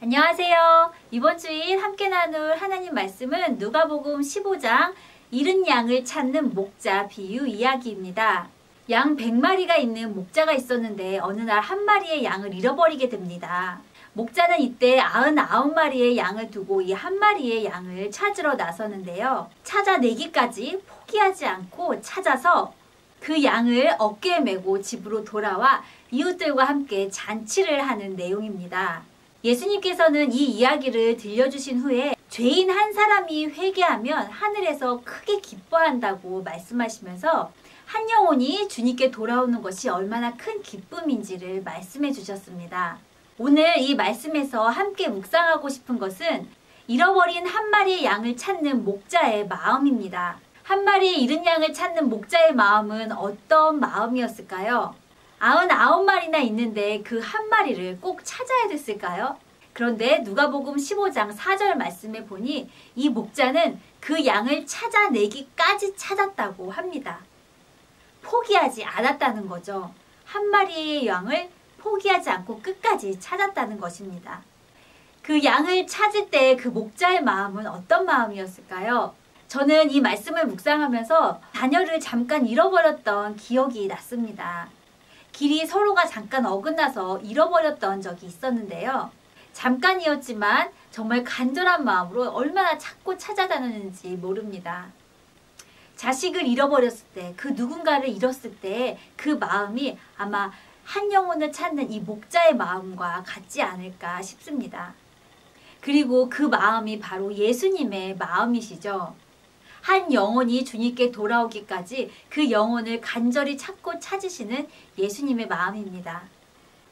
안녕하세요. 이번 주일 함께 나눌 하나님 말씀은 누가복음 15장 잃은 양을 찾는 목자 비유 이야기입니다. 양 100마리가 있는 목자가 있었는데 어느 날 한 마리의 양을 잃어버리게 됩니다. 목자는 이때 99마리의 양을 두고 이 한 마리의 양을 찾으러 나서는데요. 찾아내기까지 포기하지 않고 찾아서 그 양을 어깨에 메고 집으로 돌아와 이웃들과 함께 잔치를 하는 내용입니다. 예수님께서는 이 이야기를 들려주신 후에 죄인 한 사람이 회개하면 하늘에서 크게 기뻐한다고 말씀하시면서 한 영혼이 주님께 돌아오는 것이 얼마나 큰 기쁨인지를 말씀해 주셨습니다. 오늘 이 말씀에서 함께 묵상하고 싶은 것은 잃어버린 한 마리의 양을 찾는 목자의 마음입니다. 한 마리의 잃은 양을 찾는 목자의 마음은 어떤 마음이었을까요? 99마리나 있는데 그 한 마리를 꼭 찾아야 됐을까요? 그런데 누가복음 15장 4절 말씀에 보니 이 목자는 그 양을 찾아내기까지 찾았다고 합니다. 포기하지 않았다는 거죠. 한 마리의 양을 포기하지 않고 끝까지 찾았다는 것입니다. 그 양을 찾을 때 그 목자의 마음은 어떤 마음이었을까요? 저는 이 말씀을 묵상하면서 자녀를 잠깐 잃어버렸던 기억이 났습니다. 길이 서로가 잠깐 어긋나서 잃어버렸던 적이 있었는데요. 잠깐이었지만 정말 간절한 마음으로 얼마나 찾고 찾아다녔는지 모릅니다. 자식을 잃어버렸을 때, 그 누군가를 잃었을 때 그 마음이 아마 한 영혼을 찾는 이 목자의 마음과 같지 않을까 싶습니다. 그리고 그 마음이 바로 예수님의 마음이시죠. 한 영혼이 주님께 돌아오기까지 그 영혼을 간절히 찾고 찾으시는 예수님의 마음입니다.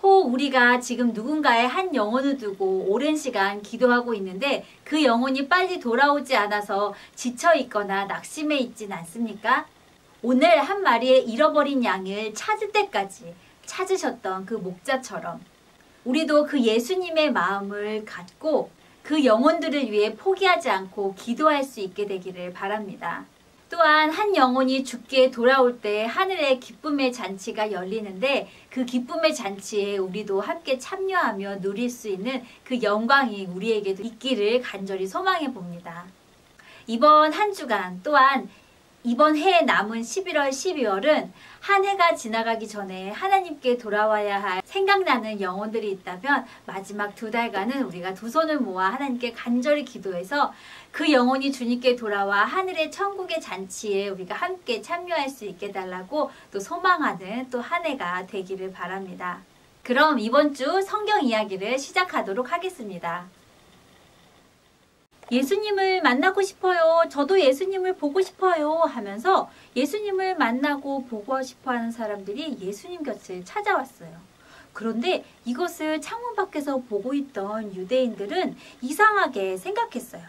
혹 우리가 지금 누군가의 한 영혼을 두고 오랜 시간 기도하고 있는데 그 영혼이 빨리 돌아오지 않아서 지쳐있거나 낙심해 있진 않습니까? 오늘 한 마리의 잃어버린 양을 찾을 때까지 찾으셨던 그 목자처럼 우리도 그 예수님의 마음을 갖고 그 영혼들을 위해 포기하지 않고 기도할 수 있게 되기를 바랍니다. 또한 한 영혼이 주께 돌아올 때 하늘의 기쁨의 잔치가 열리는데 그 기쁨의 잔치에 우리도 함께 참여하며 누릴 수 있는 그 영광이 우리에게도 있기를 간절히 소망해 봅니다. 이번 한 주간 또한 이번 해에 남은 11월, 12월은 한 해가 지나가기 전에 하나님께 돌아와야 할 생각나는 영혼들이 있다면 마지막 2달간은 우리가 두 손을 모아 하나님께 간절히 기도해서 그 영혼이 주님께 돌아와 하늘의 천국의 잔치에 우리가 함께 참여할 수 있게 달라고 또 소망하는 또 한 해가 되기를 바랍니다. 그럼 이번 주 성경 이야기를 시작하도록 하겠습니다. 예수님을 만나고 싶어요. 저도 예수님을 보고 싶어요. 하면서 예수님을 만나고 보고 싶어하는 사람들이 예수님 곁을 찾아왔어요. 그런데 이것을 창문 밖에서 보고 있던 유대인들은 이상하게 생각했어요.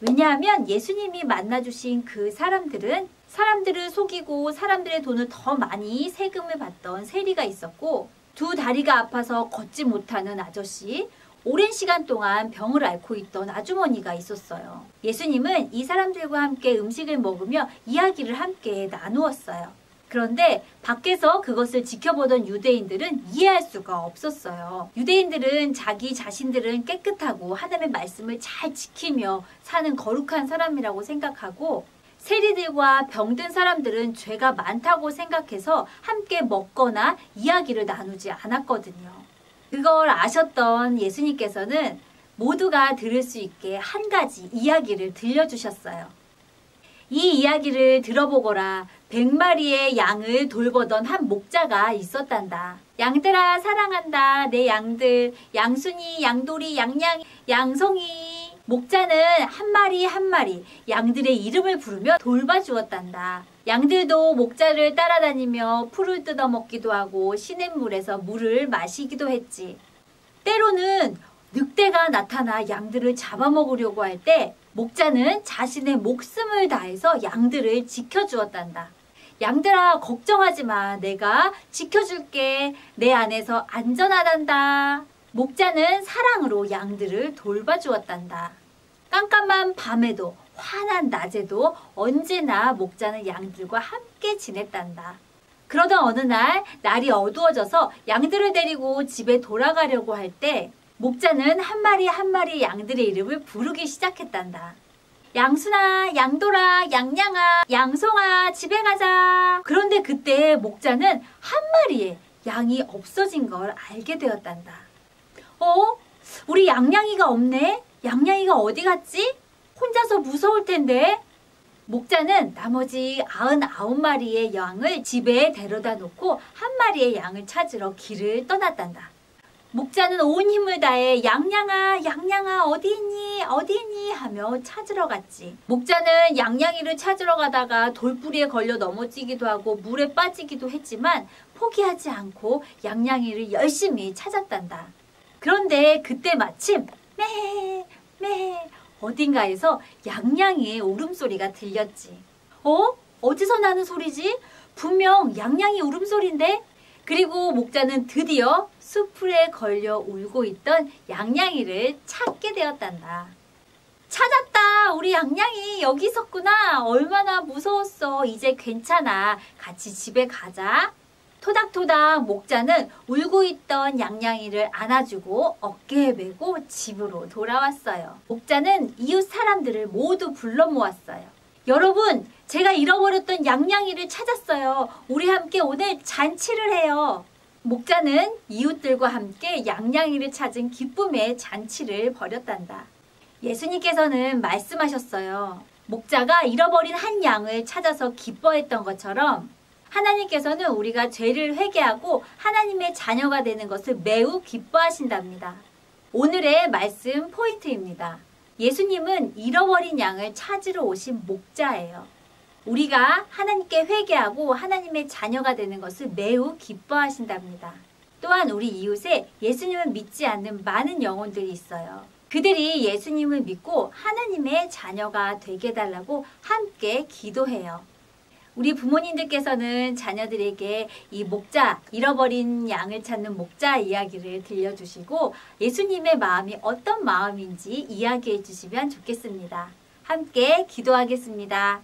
왜냐하면 예수님이 만나주신 그 사람들은 사람들을 속이고 사람들의 돈을 더 많이 세금을 받던 세리가 있었고 두 다리가 아파서 걷지 못하는 아저씨, 오랜 시간 동안 병을 앓고 있던 아주머니가 있었어요. 예수님은 이 사람들과 함께 음식을 먹으며 이야기를 함께 나누었어요. 그런데 밖에서 그것을 지켜보던 유대인들은 이해할 수가 없었어요. 유대인들은 자기 자신들은 깨끗하고 하나님의 말씀을 잘 지키며 사는 거룩한 사람이라고 생각하고 세리들과 병든 사람들은 죄가 많다고 생각해서 함께 먹거나 이야기를 나누지 않았거든요. 그걸 아셨던 예수님께서는 모두가 들을 수 있게 한 가지 이야기를 들려주셨어요. 이 이야기를 들어보거라. 100마리의 양을 돌보던 한 목자가 있었단다. 양들아 사랑한다. 내 양들. 양순이, 양돌이, 양양, 양송이. 목자는 한 마리 한 마리 양들의 이름을 부르며 돌봐주었단다. 양들도 목자를 따라다니며 풀을 뜯어먹기도 하고 시냇물에서 물을 마시기도 했지. 때로는 늑대가 나타나 양들을 잡아먹으려고 할 때 목자는 자신의 목숨을 다해서 양들을 지켜주었단다. 양들아 걱정하지 마. 내가 지켜줄게. 내 안에서 안전하단다. 목자는 사랑으로 양들을 돌봐주었단다. 깜깜한 밤에도 환한 낮에도 언제나 목자는 양들과 함께 지냈단다. 그러던 어느 날 날이 어두워져서 양들을 데리고 집에 돌아가려고 할 때 목자는 한 마리 한 마리 양들의 이름을 부르기 시작했단다. 양순아, 양돌아, 양양아, 양송아, 집에 가자. 그런데 그때 목자는 한 마리의 양이 없어진 걸 알게 되었단다. 우리 양양이가 없네? 양양이가 어디 갔지? 혼자서 무서울 텐데. 목자는 나머지 99마리의 양을 집에 데려다 놓고 한 마리의 양을 찾으러 길을 떠났단다. 목자는 온 힘을 다해 양양아, 양양아, 어디 있니? 어디 있니? 하며 찾으러 갔지. 목자는 양양이를 찾으러 가다가 돌뿌리에 걸려 넘어지기도 하고 물에 빠지기도 했지만 포기하지 않고 양양이를 열심히 찾았단다. 그런데 그때 마침 매 어딘가에서 양양이의 울음소리가 들렸지. 어디서 나는 소리지? 분명 양양이 울음소리인데? 그리고 목자는 드디어 숲풀에 걸려 울고 있던 양양이를 찾게 되었단다. 찾았다! 우리 양양이 여기 있었구나. 얼마나 무서웠어. 이제 괜찮아. 같이 집에 가자. 토닥토닥 목자는 울고 있던 양양이를 안아주고 어깨에 메고 집으로 돌아왔어요. 목자는 이웃 사람들을 모두 불러 모았어요. 여러분, 제가 잃어버렸던 양양이를 찾았어요. 우리 함께 오늘 잔치를 해요. 목자는 이웃들과 함께 양양이를 찾은 기쁨의 잔치를 벌였단다. 예수님께서는 말씀하셨어요. 목자가 잃어버린 한 양을 찾아서 기뻐했던 것처럼 하나님께서는 우리가 죄를 회개하고 하나님의 자녀가 되는 것을 매우 기뻐하신답니다. 오늘의 말씀 포인트입니다. 예수님은 잃어버린 양을 찾으러 오신 목자예요. 우리가 하나님께 회개하고 하나님의 자녀가 되는 것을 매우 기뻐하신답니다. 또한 우리 이웃에 예수님을 믿지 않는 많은 영혼들이 있어요. 그들이 예수님을 믿고 하나님의 자녀가 되게 해달라고 함께 기도해요. 우리 부모님들께서는 자녀들에게 이 목자, 잃어버린 양을 찾는 목자 이야기를 들려주시고 예수님의 마음이 어떤 마음인지 이야기해 주시면 좋겠습니다. 함께 기도하겠습니다.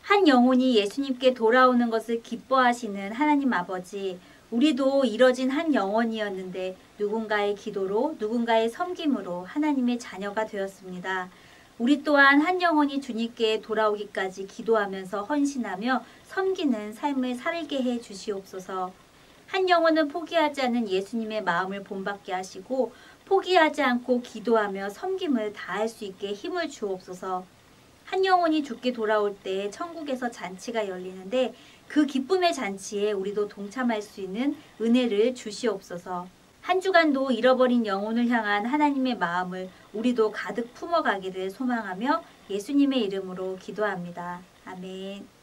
한 영혼이 예수님께 돌아오는 것을 기뻐하시는 하나님 아버지, 우리도 잃어진 한 영혼이었는데 누군가의 기도로, 누군가의 섬김으로 하나님의 자녀가 되었습니다. 우리 또한 한 영혼이 주님께 돌아오기까지 기도하면서 헌신하며 섬기는 삶을 살게 해 주시옵소서. 한 영혼은 포기하지 않는 예수님의 마음을 본받게 하시고 포기하지 않고 기도하며 섬김을 다할 수 있게 힘을 주옵소서. 한 영혼이 죽게 돌아올 때 천국에서 잔치가 열리는데 그 기쁨의 잔치에 우리도 동참할 수 있는 은혜를 주시옵소서. 한 주간도 잃어버린 영혼을 향한 하나님의 마음을 우리도 가득 품어가기를 소망하며 예수님의 이름으로 기도합니다. 아멘.